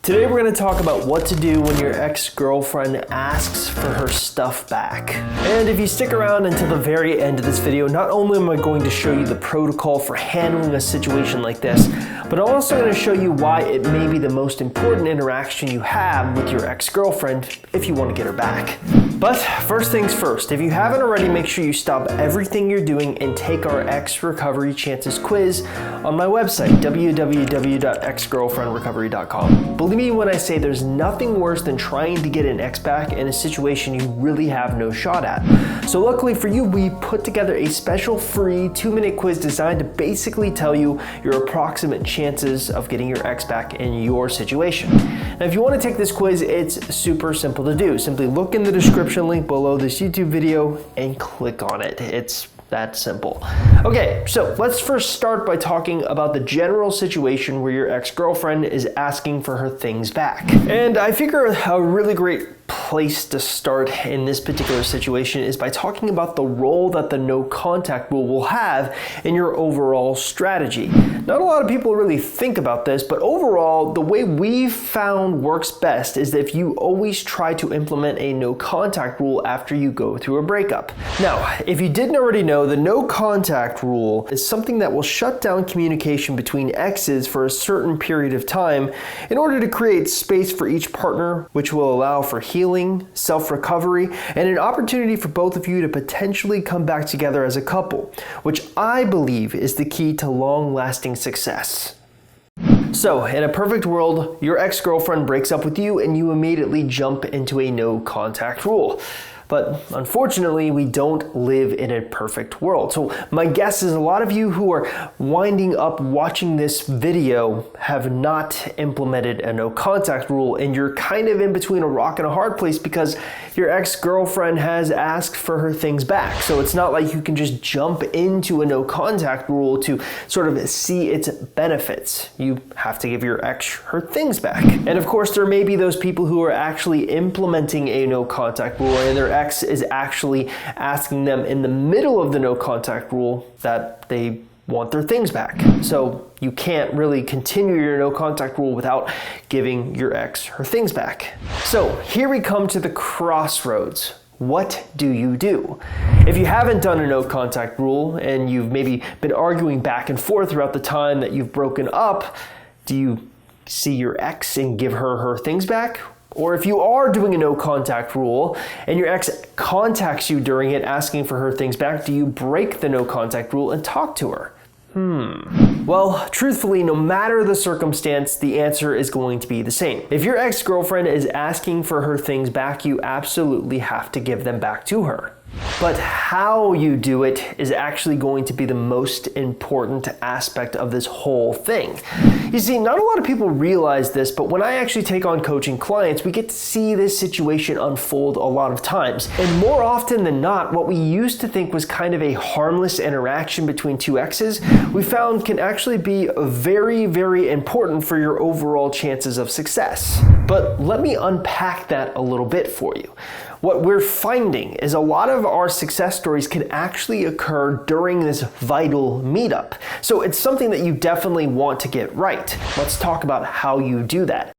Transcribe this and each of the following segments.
Today we're going to talk about what to do when your ex-girlfriend asks for her stuff back. And if you stick around until the very end of this video, not only am I going to show you the protocol for handling a situation like this, but I'm also going to show you why it may be the most important interaction you have with your ex-girlfriend if you want to get her back. But first things first, if you haven't already, make sure you stop everything you're doing and take our Ex Recovery Chances quiz on my website, www.exgirlfriendrecovery.com. Believe me when I say there's nothing worse than trying to get an ex back in a situation you really have no shot at. So luckily for you, we put together a special free 2-minute quiz designed to basically tell you your approximate chances of getting your ex back in your situation. Now, if you want to take this quiz, it's super simple to do. Simply look in the description link below this YouTube video and click on it. It's that simple. Okay, so let's first start by talking about the general situation where your ex-girlfriend is asking for her things back. And I figure a really great place to start in this particular situation is by talking about the role that the no contact rule will have in your overall strategy. Not a lot of people really think about this, but overall, the way we've found works best is that if you always try to implement a no contact rule after you go through a breakup. Now, if you didn't already know, the no contact rule is something that will shut down communication between exes for a certain period of time in order to create space for each partner, which will allow for healing, self-recovery, and an opportunity for both of you to potentially come back together as a couple, which I believe is the key to long-lasting success. So, in a perfect world, your ex-girlfriend breaks up with you and you immediately jump into a no contact rule. But unfortunately, we don't live in a perfect world. So my guess is a lot of you who are winding up watching this video have not implemented a no contact rule, and you're kind of in between a rock and a hard place because your ex-girlfriend has asked for her things back. So it's not like you can just jump into a no contact rule to sort of see its benefits. You have to give your ex her things back. And of course, there may be those people who are actually implementing a no contact rule and their ex is actually asking them in the middle of the no contact rule that they want their things back. So you can't really continue your no contact rule without giving your ex her things back. So here we come to the crossroads. What do you do? If you haven't done a no contact rule and you've maybe been arguing back and forth throughout the time that you've broken up, do you see your ex and give her her things back? Or if you are doing a no contact rule and your ex contacts you during it asking for her things back, do you break the no contact rule and talk to her? Well, truthfully, no matter the circumstance, the answer is going to be the same. If your ex-girlfriend is asking for her things back, you absolutely have to give them back to her. But how you do it is actually going to be the most important aspect of this whole thing. You see, not a lot of people realize this, but when I actually take on coaching clients, we get to see this situation unfold a lot of times. And more often than not, what we used to think was kind of a harmless interaction between two exes, we found can actually be very, very important for your overall chances of success. But let me unpack that a little bit for you. What we're finding is a lot of our success stories can actually occur during this vital meetup. So it's something that you definitely want to get right. Let's talk about how you do that.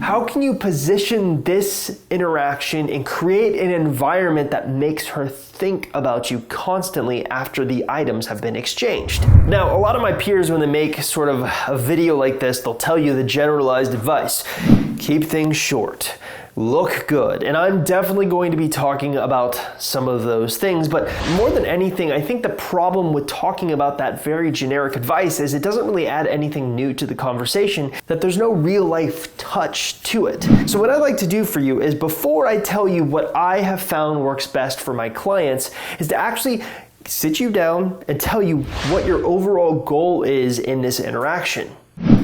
How can you position this interaction and create an environment that makes her think about you constantly after the items have been exchanged? Now, a lot of my peers, when they make sort of a video like this, they'll tell you the generalized advice. Keep things short. Look good. And I'm definitely going to be talking about some of those things, but more than anything, I think the problem with talking about that very generic advice is it doesn't really add anything new to the conversation, that there's no real life touch to it. So what I'd like to do for you is, before I tell you what I have found works best for my clients, is to actually sit you down and tell you what your overall goal is in this interaction.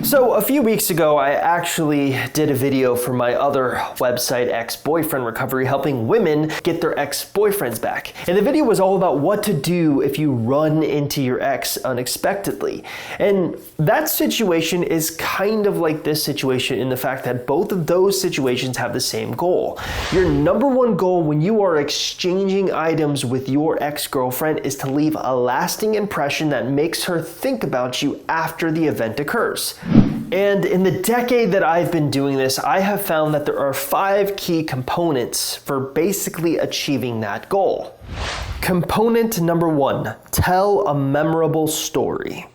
So a few weeks ago, I actually did a video for my other website, Ex-Boyfriend Recovery, helping women get their ex-boyfriends back. And the video was all about what to do if you run into your ex unexpectedly. And that situation is kind of like this situation in the fact that both of those situations have the same goal. Your number one goal when you are exchanging items with your ex-girlfriend is to leave a lasting impression that makes her think about you after the event occurs. And in the decade that I've been doing this, I have found that there are 5 key components for basically achieving that goal. Component number 1, tell a memorable story.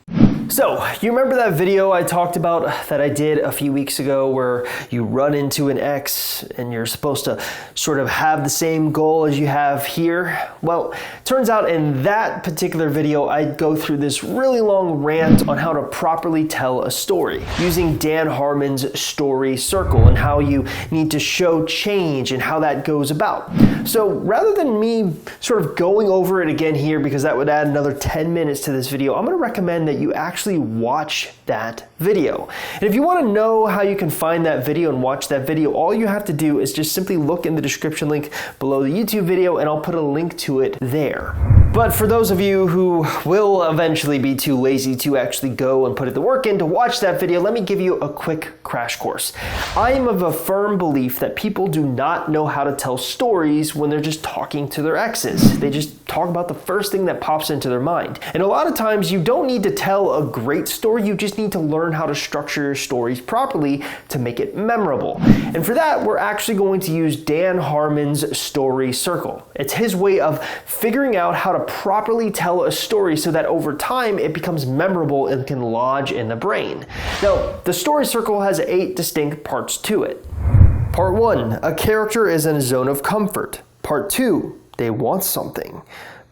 So, you remember that video I talked about that I did a few weeks ago where you run into an ex and you're supposed to sort of have the same goal as you have here? Well, turns out in that particular video, I go through this really long rant on how to properly tell a story using Dan Harmon's story circle and how you need to show change and how that goes about. So rather than me sort of going over it again here because that would add another 10 minutes to this video, I'm going to recommend that you actually watch that video. And if you want to know how you can find that video and watch that video, all you have to do is just simply look in the description link below the YouTube video and I'll put a link to it there. But for those of you who will eventually be too lazy to actually go and put the work in to watch that video, let me give you a quick crash course. I am of a firm belief that people do not know how to tell stories when they're just talking to their exes. They just talk about the first thing that pops into their mind. And a lot of times you don't need to tell a great story, you just need to learn how to structure your stories properly to make it memorable. And for that, we're actually going to use Dan Harmon's story circle. It's his way of figuring out how to properly tell a story so that over time it becomes memorable and can lodge in the brain. Now, the story circle has 8 distinct parts to it. Part 1, a character is in a zone of comfort. Part 2, they want something.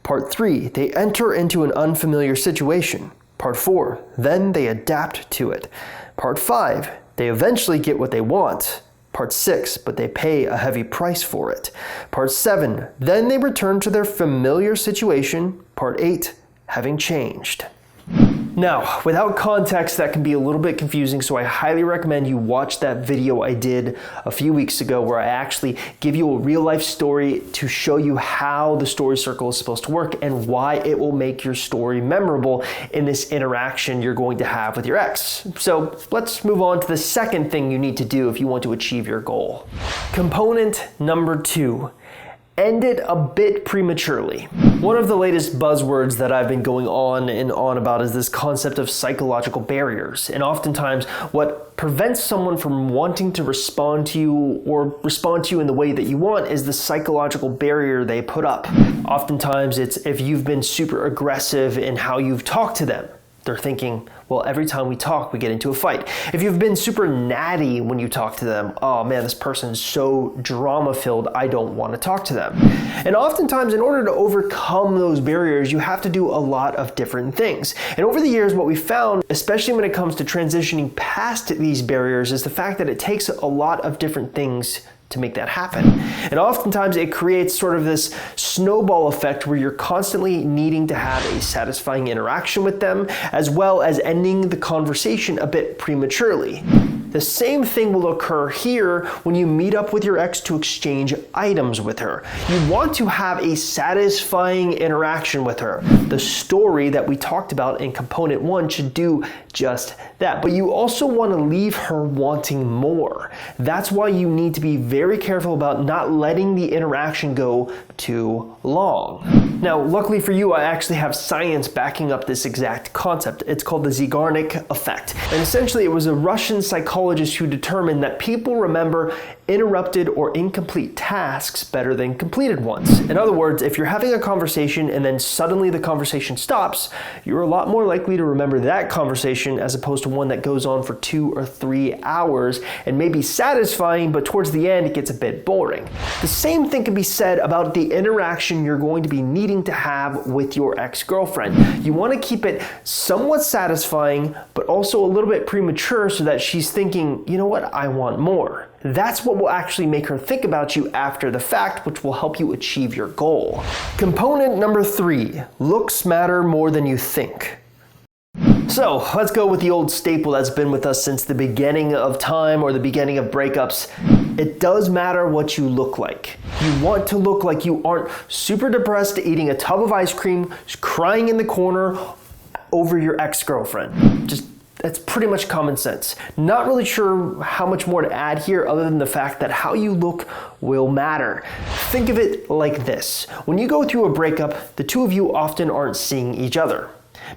Part 3, they enter into an unfamiliar situation. Part 4, then they adapt to it. Part 5, they eventually get what they want. Part 6, but they pay a heavy price for it. Part 7, then they return to their familiar situation. Part 8, having changed. Now, without context, that can be a little bit confusing, so I highly recommend you watch that video I did a few weeks ago where I actually give you a real life story to show you how the story circle is supposed to work and why it will make your story memorable in this interaction you're going to have with your ex. So let's move on to the second thing you need to do if you want to achieve your goal. Component number 2. End it a bit prematurely. One of the latest buzzwords that I've been going on and on about is this concept of psychological barriers. And oftentimes what prevents someone from wanting to respond to you or respond to you in the way that you want is the psychological barrier they put up. Oftentimes it's if you've been super aggressive in how you've talked to them. They're thinking, well, every time we talk, we get into a fight. If you've been super natty when you talk to them, oh man, this person's so drama-filled, I don't want to talk to them. And oftentimes, in order to overcome those barriers, you have to do a lot of different things. And over the years, what we found, especially when it comes to transitioning past these barriers, is the fact that it takes a lot of different things to make that happen. And oftentimes it creates sort of this snowball effect where you're constantly needing to have a satisfying interaction with them, as well as ending the conversation a bit prematurely. The same thing will occur here when you meet up with your ex to exchange items with her. You want to have a satisfying interaction with her. The story that we talked about in component 1 should do just that. But you also want to leave her wanting more. That's why you need to be very careful about not letting the interaction go too long. Now, luckily for you, I actually have science backing up this exact concept. It's called the Zeigarnik effect. And essentially, it was a Russian psychologist who determined that people remember interrupted or incomplete tasks better than completed ones. In other words, if you're having a conversation and then suddenly the conversation stops, you're a lot more likely to remember that conversation as opposed to one that goes on for 2 or 3 hours and may be satisfying, but towards the end, it gets a bit boring. The same thing can be said about the interaction you're going to be needing to have with your ex-girlfriend. You want to keep it somewhat satisfying, but also a little bit premature so that she's thinking, you know what, I want more. That's what will actually make her think about you after the fact, which will help you achieve your goal. Component number 3, looks matter more than you think. So let's go with the old staple that's been with us since the beginning of time or the beginning of breakups. It does matter what you look like. You want to look like you aren't super depressed eating a tub of ice cream, crying in the corner over your ex-girlfriend. That's pretty much common sense. Not really sure how much more to add here other than the fact that how you look will matter. Think of it like this. When you go through a breakup, the two of you often aren't seeing each other.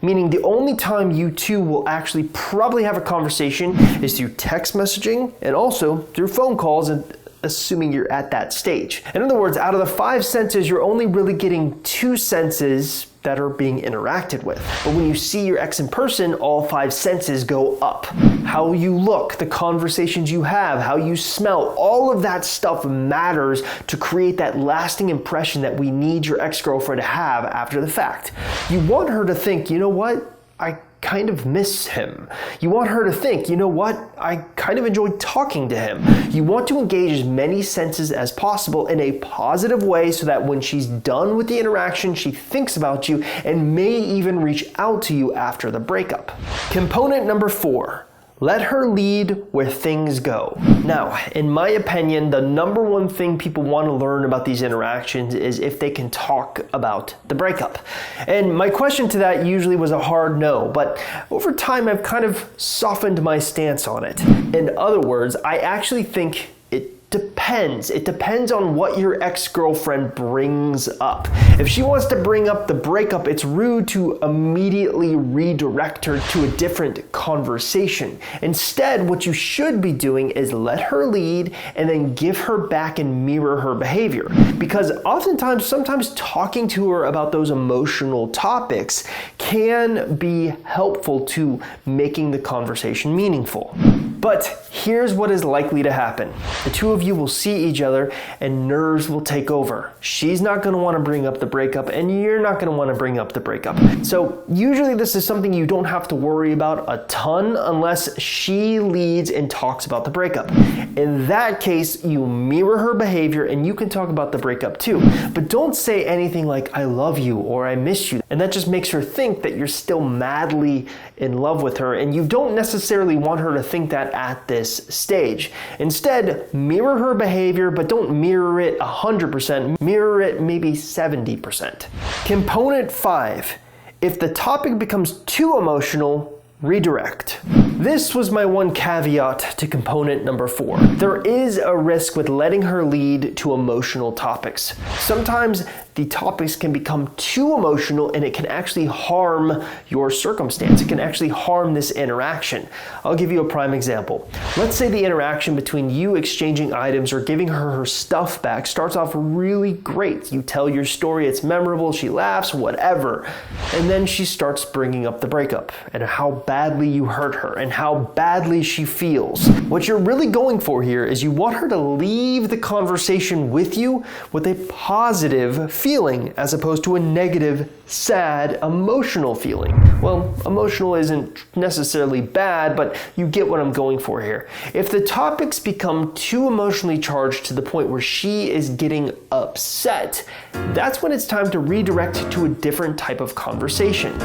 meaning the only time you two will actually probably have a conversation is through text messaging and also through phone calls, and assuming you're at that stage. In other words, out of the 5 senses, you're only really getting 2 senses that are being interacted with. But when you see your ex in person, all 5 senses go up. How you look, the conversations you have, how you smell, all of that stuff matters to create that lasting impression that we need your ex-girlfriend to have after the fact. You want her to think, you know what? I kind of miss him. You want her to think, you know what? I kind of enjoyed talking to him. You want to engage as many senses as possible in a positive way so that when she's done with the interaction, she thinks about you and may even reach out to you after the breakup. Component number 4. Let her lead where things go. Now, in my opinion, the number one thing people want to learn about these interactions is if they can talk about the breakup. And my question to that usually was a hard no, but over time I've kind of softened my stance on it. In other words, I actually think it depends. It depends on what your ex-girlfriend brings up. If she wants to bring up the breakup, it's rude to immediately redirect her to a different conversation. Instead, what you should be doing is let her lead and then give her back and mirror her behavior. Because oftentimes, sometimes talking to her about those emotional topics can be helpful to making the conversation meaningful. But here's what is likely to happen. The two of you will see each other and nerves will take over. She's not going to want to bring up the breakup and you're not going to want to bring up the breakup. So usually this is something you don't have to worry about a ton unless she leads and talks about the breakup. In that case, you mirror her behavior and you can talk about the breakup too. But don't say anything like, I love you or I miss you. And that just makes her think that you're still madly in love with her, and you don't necessarily want her to think that at this stage. Instead, mirror her behavior, but don't mirror it 100%, mirror it maybe 70%. Component 5, if the topic becomes too emotional, redirect. This was my one caveat to component number 4. There is a risk with letting her lead to emotional topics. Sometimes the topics can become too emotional and it can actually harm your circumstance. It can actually harm this interaction. I'll give you a prime example. Let's say the interaction between you exchanging items or giving her stuff back starts off really great. You tell your story, it's memorable, she laughs, whatever. And then she starts bringing up the breakup and how badly you hurt her and how badly she feels. What you're really going for here is you want her to leave the conversation with you with a positive feeling as opposed to a negative, sad, emotional feeling. Well, emotional isn't necessarily bad, but you get what I'm going for here. If the topics become too emotionally charged to the point where she is getting upset, that's when it's time to redirect to a different type of conversation.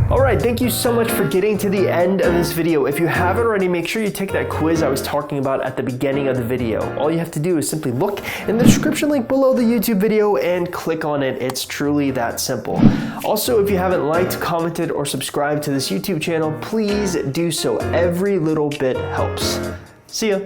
Alright, thank you so much for getting to the end of this video. If you haven't already, make sure you take that quiz I was talking about at the beginning of the video. All you have to do is simply look in the description link below the YouTube video and click on it. It's truly that simple. Also, if you haven't liked, commented, or subscribed to this YouTube channel, please do so. Every little bit helps. See ya.